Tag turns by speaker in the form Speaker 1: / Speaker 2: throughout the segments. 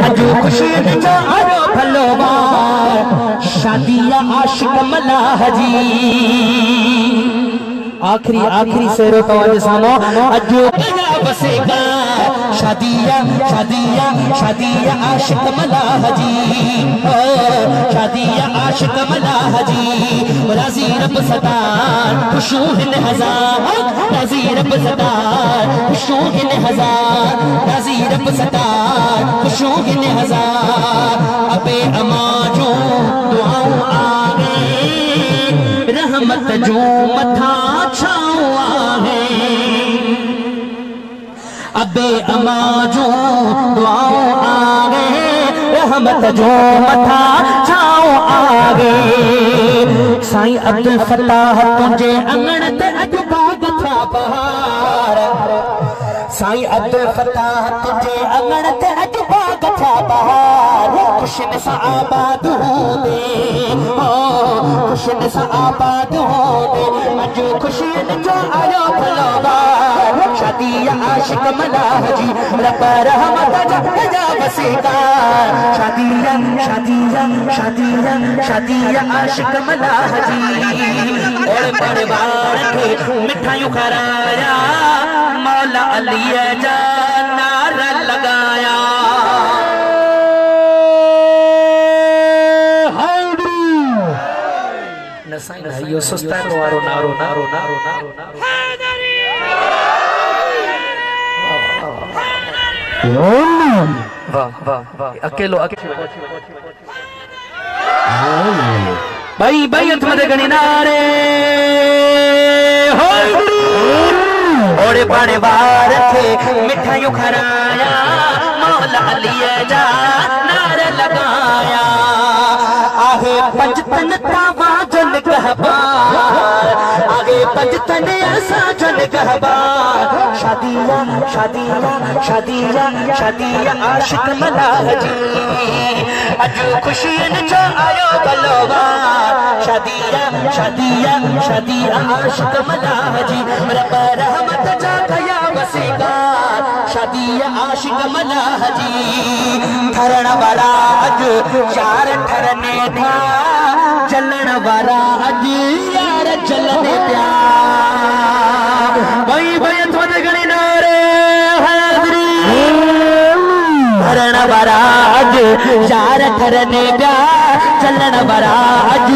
Speaker 1: अजो खुशी जो आयो भलोबार शादिया आशिक मलाह जी। आखिरी शेरों तो आज सामो अजो बसेगा शादिया शादिया शादिया आशिक मलाह जी। शादिया आशिक मलाह जी। राजी रब सतार खुशूहिन हजार राजी रब सतार खुशूहिन हजार राजी रब सतार खुशूहिन हजार। अबे अमाजो दुआओं आगे रहमत जो मथा छाओ आहे। अबे अमाजो दुआओं आगे रहमत जो मथा छाओ आगे। साईं अब्दुल फताह तुझे अंगण ते अज बाग था बहार। साईं अब्दुल फताह तुझे अंगण ते अज बाग था बहार। खुशन सा आबाद हो दे खुशन सा आबाद हो दे अज खुशी जो आयो भलोबार शादिया आशिक मलाह जी। रब रहमत जा बसेगार शादिया शादिया शादिया शादिया आशिक मलाह जी। और परिवार के मिठाइयों खराया मौला अली जा नारा लगाया। यो सुस्ता वारो नारो नारो नारो नारो नारो वाह वाह वाह अकेलो भाई भाई तुम्हारे गणी नारे और बड़े बार थे मिठाइयों खराया मौला अली जा नारे लगाया। आगे पंचतन तावा जन कहबार आगे पंचतन ऐसा जन कहबार। शादिया शादिया शादिया शादिया आशिक मलाह जी। अज खुशी जो आयो भलोबार शादिया शादिया शादिया आशिक मलाह जी। रब रहमत जा गया बसेगार शादिया आशिक मलाह जी। ठरण वाला अज चार ठरने था चलन वाला अज यार चलने प्यार। भाई भाई थोड़े गणी नारे हाजरी ठरण वाला अज चार ठरने प्यार चलन वाला अज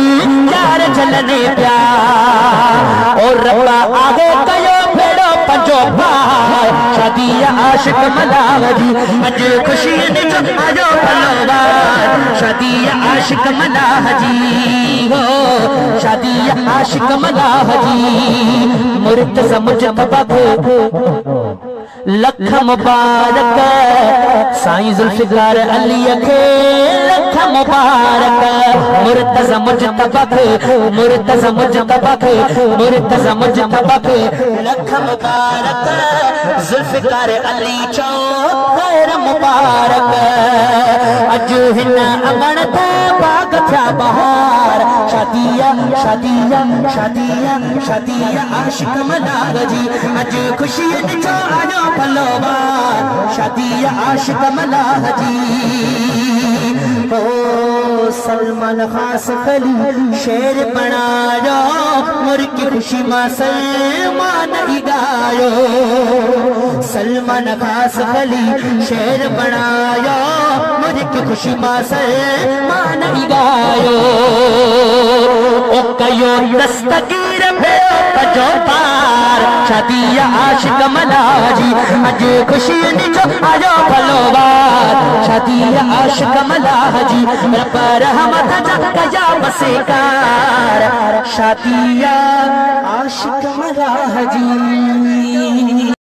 Speaker 1: यार चलने प्यार। और रब्बा आगे कयो फेड़ो पंजो पार शादिया आशिक मलाह जी। अज खुशी जो आयो भलोबार शादिया आशिक मलाह जी। हो शादिया आशिक मलाह जी। मुर्तज़ा मुजतबा लख मुबारक साईं ज़ुल्फ़िकार अली के लख मुबारक। मुर्तज़ा मुजतबा मुर्तज़ा मुजतबा मुर्तज़ा मुजतबा लख मुबारक ज़ुल्फ़िकार अली चो खैर मुबारक। अज हिन अंगण ते बाग था बहार शादिया शादिया शादिया शादिया आशिक मलाह जी। अज खुशी जो आयो भलोबार शादिया आशिक मलाह जी। ओ सलमान खास खली शेर बनायो मुर्की खुशी मां सलमान गायो। सलमान खास खली शेर बनायो मुर्की खुशी मां सलमान गायो। ओ कयो दस्तगीर जो पार शादिया आशिक मलाह जी। अज खुशी जो आयो भलोबार शादिया आशिक मलाह जी। रब रहमत जा गया बसेगार शादिया आशिक मलाह जी।